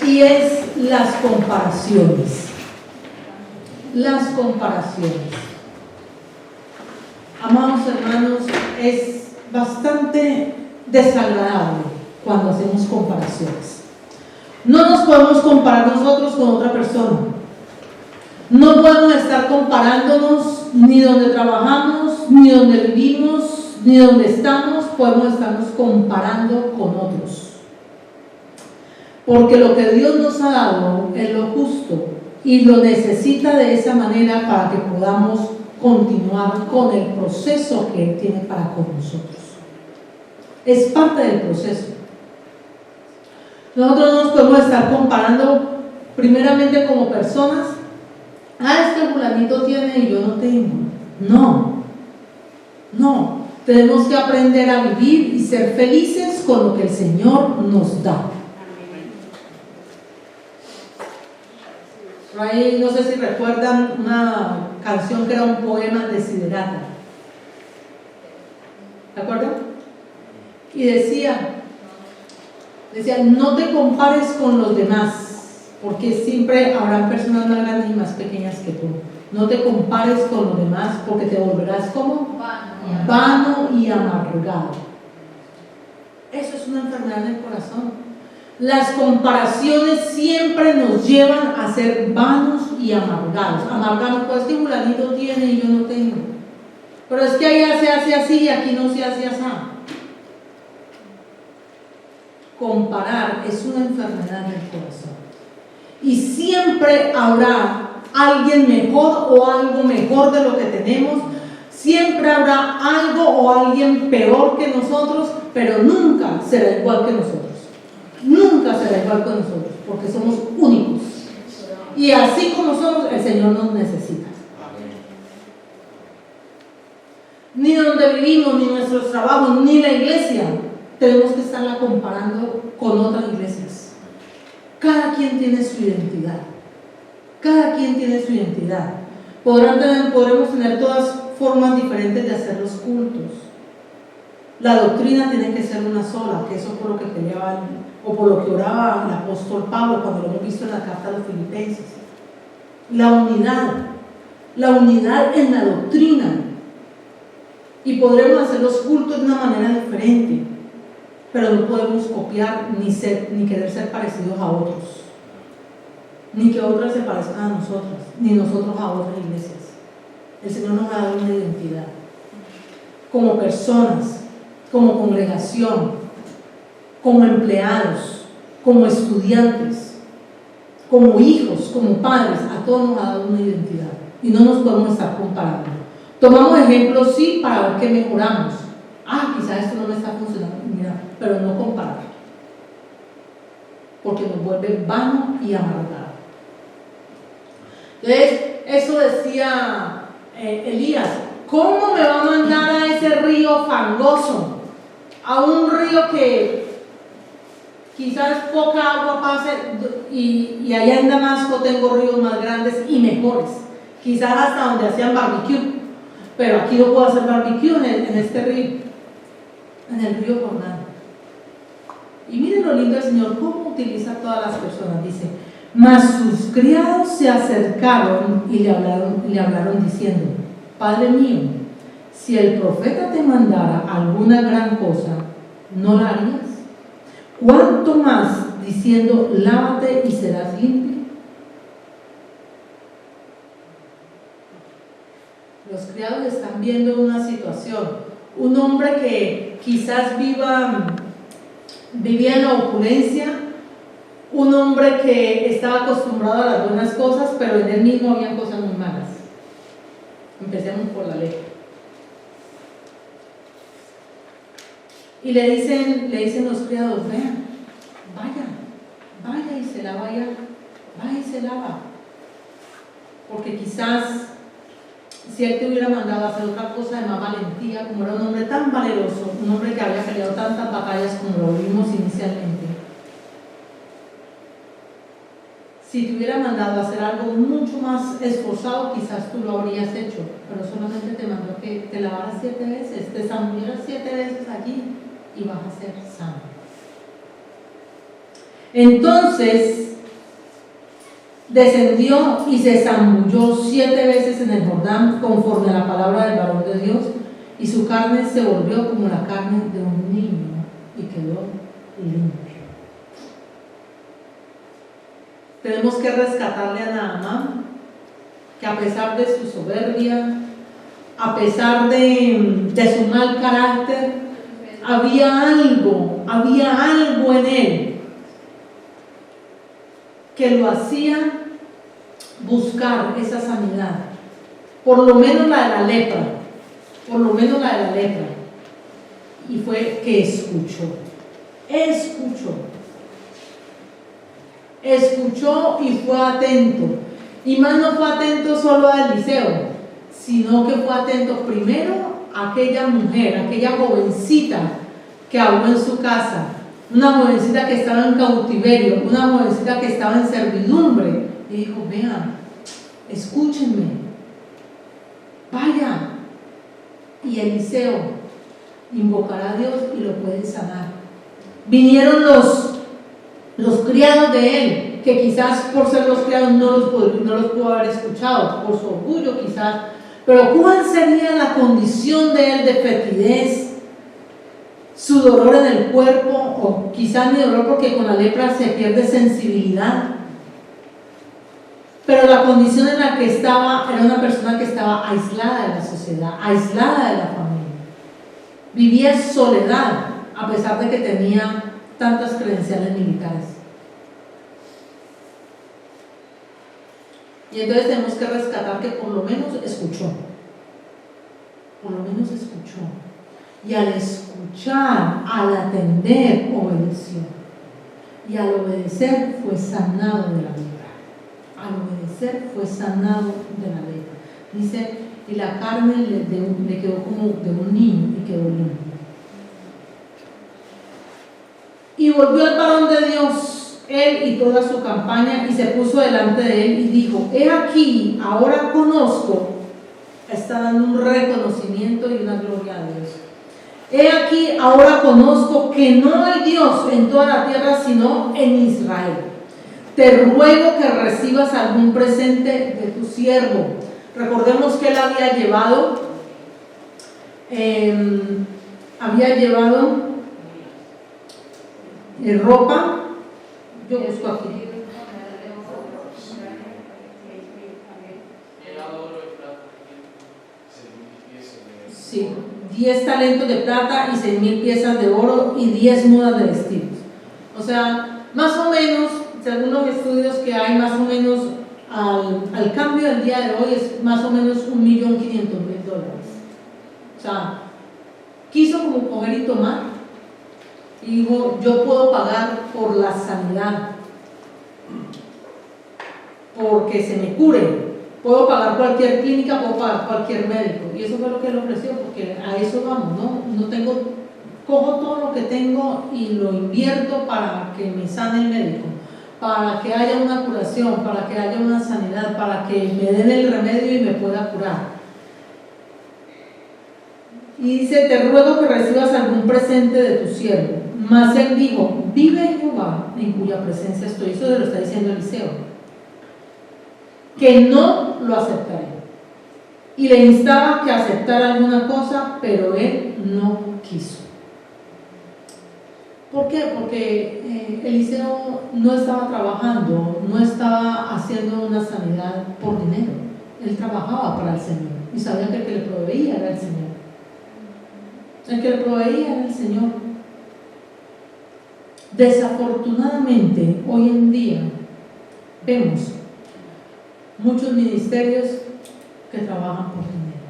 Y es las comparaciones. Amados hermanos, es bastante desagradable cuando hacemos comparaciones. No nos podemos comparar nosotros con otra persona. No podemos estar comparándonos ni donde trabajamos, ni donde vivimos, ni donde estamos. Podemos estarnos comparando con otros. Porque lo que Dios nos ha dado es lo justo y lo necesita de esa manera para que podamos continuar con el proceso que Él tiene para con nosotros. Es parte del proceso. Nosotros no nos podemos estar comparando primeramente como personas. Es que el fulanito tiene y yo no tengo. No. Tenemos que aprender a vivir y ser felices con lo que el Señor nos da. Ahí, no sé si recuerdan una canción que era un poema de Desiderata. ¿De acuerdo? Y decía, no te compares con los demás, porque siempre habrán personas más grandes y más pequeñas que tú. No te compares con los demás, porque te volverás como vano y amargado. Eso es una enfermedad del corazón. Las comparaciones siempre nos llevan a ser vanos y amargados. Amargados, pues que fulanito tiene y yo no tengo. Pero es que allá se hace así y aquí no se hace así. Comparar es una enfermedad del corazón. Y siempre habrá alguien mejor o algo mejor de lo que tenemos. Siempre habrá algo o alguien peor que nosotros, pero nunca será igual que nosotros. Nunca será igual que nosotros, porque somos únicos. Y así como somos, el Señor nos necesita. Ni donde vivimos, ni nuestros trabajos, ni la iglesia tenemos que estarla comparando con otras iglesias. Cada quien tiene su identidad. Cada quien tiene su identidad. Podremos tener todas formas diferentes de hacer los cultos. La doctrina tiene que ser una sola, que eso es por lo que peleaba o por lo que oraba el apóstol Pablo cuando lo hemos visto en la carta a los Filipenses. La unidad en la doctrina. Y podremos hacer los cultos de una manera diferente, pero no podemos copiar ni querer ser parecidos a otros, ni que otras se parezcan a nosotros, ni nosotros a otras iglesias. El Señor nos ha dado una identidad como personas, como congregación, como empleados, como estudiantes, como hijos, como padres. A todos nos ha dado una identidad y no nos podemos estar comparando. Tomamos ejemplos, sí, para ver qué mejoramos. Quizás esto no me está funcionando, mira, pero no comparar, porque nos vuelve vano y amargado. Entonces, eso decía Elías: ¿cómo me va a mandar a ese río fangoso? A un río que quizás poca agua pase, y allá en Damasco tengo ríos más grandes y mejores, quizás hasta donde hacían barbecue, pero aquí no puedo hacer barbecue en este río, en el río Jordán. Y miren lo lindo del Señor, cómo utiliza a todas las personas. Dice: mas sus criados se acercaron y le hablaron diciendo: Padre mío, si el profeta te mandara alguna gran cosa, ¿no la harías? ¿Cuánto más diciendo: lávate y serás limpio? Los criados están viendo una situación. Un hombre que quizás vivía en la opulencia, un hombre que estaba acostumbrado a las buenas cosas, pero en él mismo había cosas muy malas. Empecemos por la ley. Y le dicen los criados: vean, vaya y se lava allá, vaya y se lava. Porque quizás si él te hubiera mandado a hacer otra cosa de más valentía, como era un hombre tan valeroso, un hombre que había peleado tantas batallas como lo vimos inicialmente, si te hubiera mandado a hacer algo mucho más esforzado, quizás tú lo habrías hecho, pero solamente te mandó que te lavaras 7 veces, te zambulleras 7 veces allí y vas a ser sano. Entonces descendió y se zambulló 7 veces en el Jordán, conforme a la palabra del varón de Dios, y su carne se volvió como la carne de un niño y quedó limpio. Tenemos que rescatarle a Naamán, que a pesar de su soberbia, a pesar de su mal carácter, había algo en él que lo hacía buscar esa sanidad, por lo menos la de la lepra, y fue que escuchó y fue atento, y más no fue atento solo a Eliseo, sino que fue atento primero a aquella mujer, aquella jovencita que habló en su casa, una jovencita que estaba en cautiverio, una jovencita que estaba en servidumbre, y dijo: vean, escúchenme, vaya. Y Eliseo invocará a Dios y lo pueden sanar. Vinieron los criados de él, que quizás por ser los criados no los pudo haber escuchado, por su orgullo quizás, pero ¿cuál sería la condición de él de fetidez? Su dolor en el cuerpo, o quizás ni dolor porque con la lepra se pierde sensibilidad, pero la condición en la que estaba era una persona que estaba aislada de la sociedad, aislada de la familia, vivía en soledad a pesar de que tenía tantas credenciales militares. Y entonces tenemos que rescatar que por lo menos escuchó, y al escuchar, al atender, obedeció, y al obedecer fue sanado de la lepra. Dice: y la carne le quedó como de un niño y quedó limpio. Y volvió el varón de Dios, él y toda su campaña, y se puso delante de él y dijo: he aquí, ahora conozco. Está dando un reconocimiento y una gloria a Dios. He aquí, ahora conozco que no hay Dios en toda la tierra sino en Israel. Te ruego que recibas algún presente de tu siervo. Recordemos que él había llevado ropa. Yo busco aquí. Sí, 10 talentos de plata y 6,000 piezas de oro y 10 mudas de vestidos. O sea, más o menos, según los estudios que hay, más o menos al cambio del día de hoy es más o menos $1.500.000. O sea, quiso como coger y tomar y dijo: yo puedo pagar por la sanidad, porque se me cure. Puedo pagar cualquier clínica, puedo pagar cualquier médico. Y eso fue lo que él ofreció, porque a eso vamos, ¿no? Cojo todo lo que tengo y lo invierto para que me sane el médico, para que haya una curación, para que haya una sanidad, para que me den el remedio y me pueda curar. Y dice: te ruego que recibas algún presente de tu siervo. Mas él dijo: vive Jehová, en cuya presencia estoy. Eso se lo está diciendo Eliseo, que no lo aceptaré. Y le instaba que aceptara alguna cosa, pero él no quiso. ¿Por qué? Porque Eliseo no estaba trabajando, no estaba haciendo una sanidad por dinero. Él trabajaba para el Señor y sabía que el que le proveía era el Señor. El que le proveía era el Señor. Desafortunadamente, hoy en día vemos muchos ministerios que trabajan por dinero.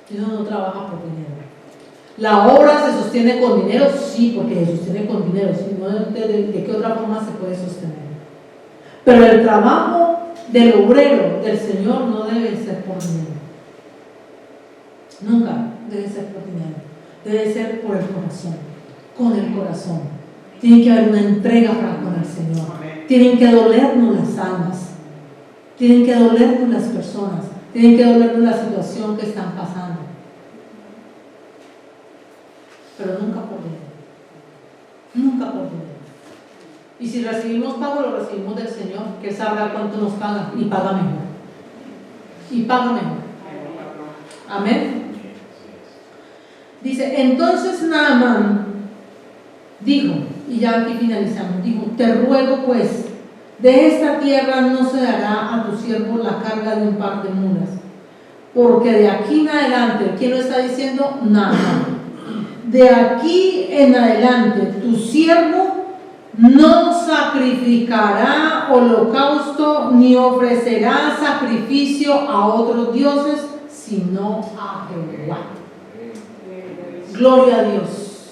Dios no trabaja por dinero. La obra se sostiene con dinero, sí, porque se sostiene con dinero, sino de qué otra forma se puede sostener. Pero el trabajo del obrero, del Señor, no debe ser por dinero. Nunca debe ser por dinero. Debe ser por el corazón, con el corazón. Tiene que haber una entrega para con el Señor. Tienen que dolernos las almas. Tienen que dolernos las personas, tienen que dolernos la situación que están pasando, pero nunca por dinero. Y si recibimos pago, lo recibimos del Señor, que sabrá cuánto nos paga y paga mejor. Amén. Dice, entonces Naamán dijo, y ya aquí finalizamos, dijo, te ruego pues, de esta tierra no se dará a tu siervo la carga de un par de mulas, porque de aquí en adelante, ¿quién lo está diciendo? Naamán. De aquí en adelante tu siervo no sacrificará holocausto ni ofrecerá sacrificio a otros dioses, sino a Jehová. Gloria a Dios.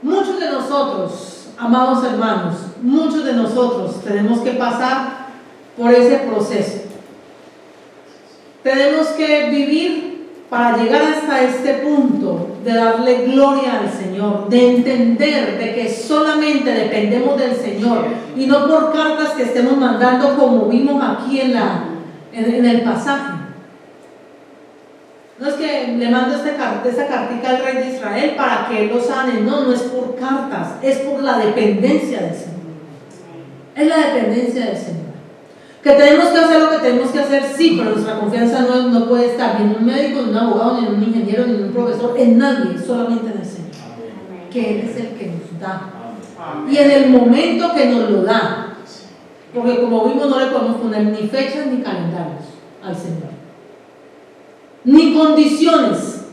Muchos de nosotros, amados hermanos, muchos de nosotros tenemos que pasar por ese proceso. Tenemos que vivir para llegar hasta este punto de darle gloria al Señor, de entender de que solamente dependemos del Señor y no por cartas que estemos mandando como vimos aquí en el pasaje. No es que le mando esta cartica al rey de Israel para que él lo sane, no es por cartas, es por la dependencia del Señor. Es la dependencia del Señor. Que tenemos que hacer lo que tenemos que hacer, sí, pero nuestra confianza no puede estar ni en un médico, ni en un abogado, ni en un ingeniero, ni en un profesor, en nadie, solamente en el Señor. Que Él es el que nos da. Y en el momento que nos lo da, porque como vimos no le podemos poner ni fechas ni calendarios al Señor, ni condiciones,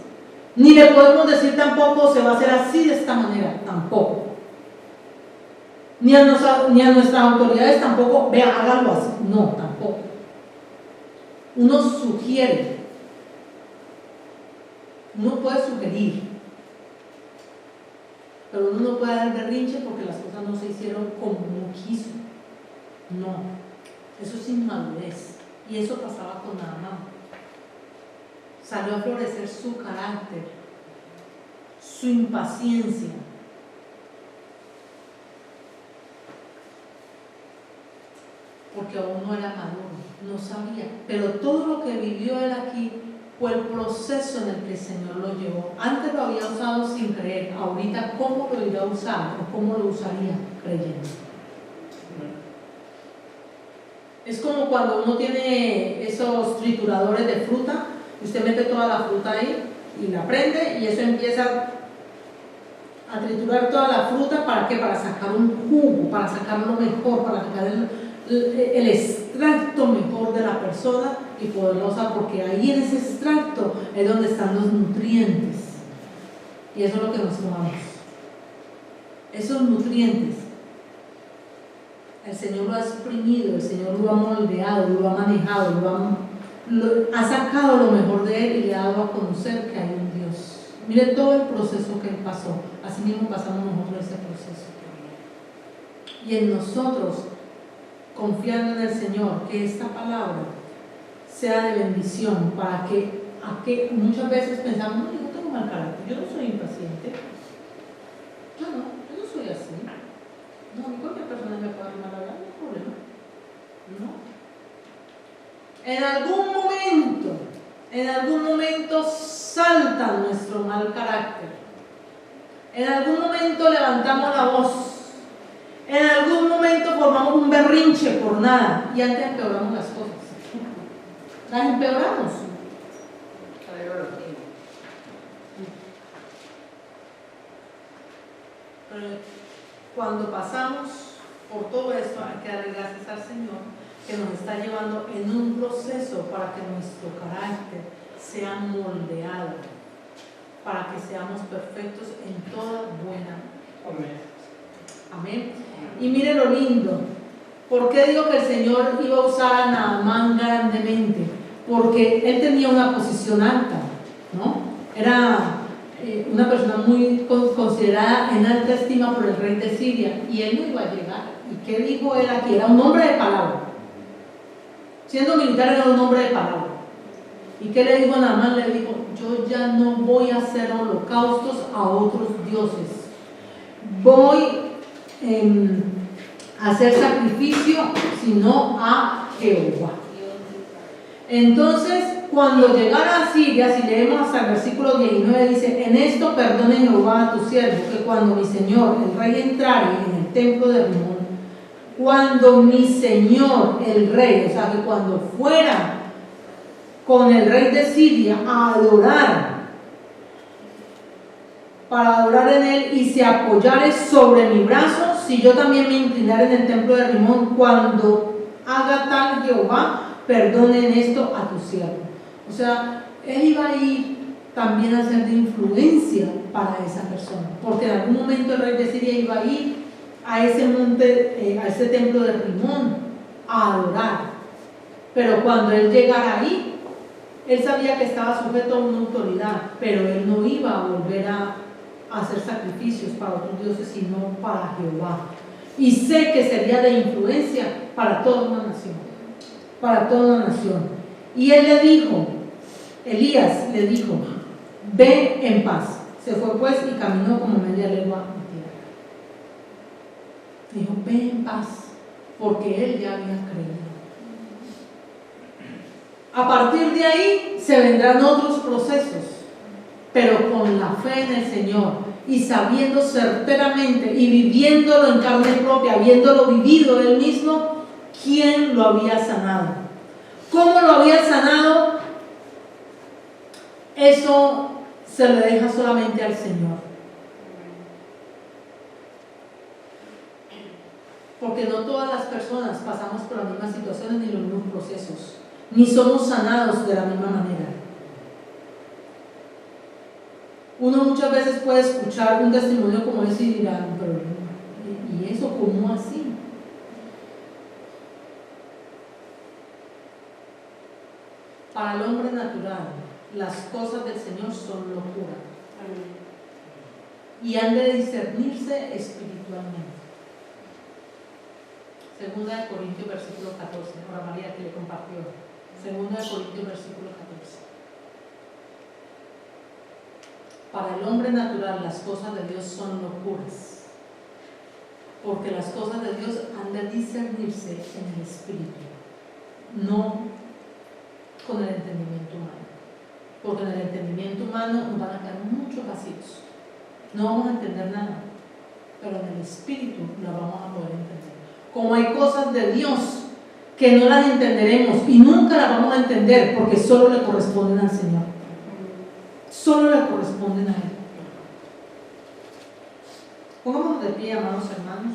ni le podemos decir tampoco se va a hacer así de esta manera, tampoco. Ni a nuestras autoridades tampoco, vea, háganlo así. No, tampoco. Uno sugiere. Uno puede sugerir. Pero uno no puede dar berrinche porque las cosas no se hicieron como uno quiso. No. Eso es inmadurez. Y eso pasaba con Naamán. Salió a florecer su carácter, su impaciencia. Porque aún no era maduro, no sabía. Pero todo lo que vivió él aquí fue el proceso en el que el Señor lo llevó. Antes lo había usado sin creer, ahorita ¿cómo lo irá a usar o cómo lo usaría creyendo? Es como cuando uno tiene esos trituradores de fruta, usted mete toda la fruta ahí y la prende y eso empieza a triturar toda la fruta. ¿Para qué? Para sacar un jugo, para sacar lo mejor, para sacar el extracto mejor de la persona y poderlo usar, porque ahí en ese extracto es donde están los nutrientes y eso es lo que nos tomamos. Esos nutrientes el Señor lo ha exprimido, el Señor lo ha moldeado, lo ha manejado, ha sacado lo mejor de él y le ha dado a conocer que hay un Dios. Mire todo el proceso que él pasó, así mismo pasamos nosotros ese proceso. Y en nosotros, confiando en el Señor, que esta palabra sea de bendición para que muchas veces pensamos, no, yo no tengo mal carácter, yo no soy impaciente, yo no soy así, no, cualquier persona me puede mal hablar, no hay problema, no. En algún momento salta nuestro mal carácter, en algún momento levantamos la voz, en algún momento formamos un berrinche por nada y antes empeoramos las cosas. Las empeoramos. Pero cuando pasamos por todo esto hay que darle gracias al Señor que nos está llevando en un proceso para que nuestro carácter sea moldeado, para que seamos perfectos en toda buena obra. Amén. Y mire lo lindo. ¿Por qué digo que el Señor iba a usar a Naamán grandemente? Porque él tenía una posición alta, ¿no? Era una persona muy considerada en alta estima por el rey de Siria y él no iba a llegar. ¿Y qué dijo él aquí? Era un hombre de palabra. Siendo militar era un hombre de palabra. ¿Y qué le dijo a Naamán? Le dijo, yo ya no voy a hacer holocaustos a otros dioses. Voy a hacer sacrificio, sino a Jehová. Entonces, cuando llegara a Siria, si leemos hasta el versículo 19, dice, en esto perdone Jehová a tu siervo, que cuando mi señor, el rey, entrare en el templo de Rimón, cuando mi señor, el rey, o sea, que cuando fuera con el rey de Siria a adorar para adorar en él, y se apoyare sobre mi brazo, si yo también me inclinare en el templo de Rimón, cuando haga tal Jehová, perdone en esto a tu siervo. O sea, él iba a ir también a ser de influencia para esa persona, porque en algún momento el rey de Siria iba a ir a ese monte, a ese templo de Rimón, a adorar. Pero cuando él llegara ahí, él sabía que estaba sujeto a una autoridad, pero él no iba a volver a hacer sacrificios para otros dioses, sino para Jehová. Y sé que sería de influencia para toda una nación, para toda una nación. Y él le dijo, Elías le dijo, ven en paz. Se fue pues y caminó como media legua en tierra. Dijo, ven en paz, porque él ya había creído. A partir de ahí se vendrán otros procesos, pero con la fe en el Señor y sabiendo certeramente y viviéndolo en carne propia, habiéndolo vivido él mismo, quién lo había sanado, cómo lo había sanado, eso se le deja solamente al Señor. Porque no todas las personas pasamos por las mismas situaciones ni los mismos procesos, ni somos sanados de la misma manera. Uno muchas veces puede escuchar un testimonio como ese y dirá, pero ¿y eso cómo así? Para el hombre natural, las cosas del Señor son locura. Y han de discernirse espiritualmente. Segunda de Corintios versículo 14, ahora María que le compartió. Segunda de Corintios versículo 14. Para el hombre natural las cosas de Dios son locuras, porque las cosas de Dios han de discernirse en el espíritu, no con el entendimiento humano, porque en el entendimiento humano nos van a caer muchos vacíos, no vamos a entender nada, pero en el espíritu la vamos a poder entender. Como hay cosas de Dios que no las entenderemos y nunca las vamos a entender, porque solo le corresponden al Señor, solo le corresponden a Él. Pongámonos de pie, amados hermanos.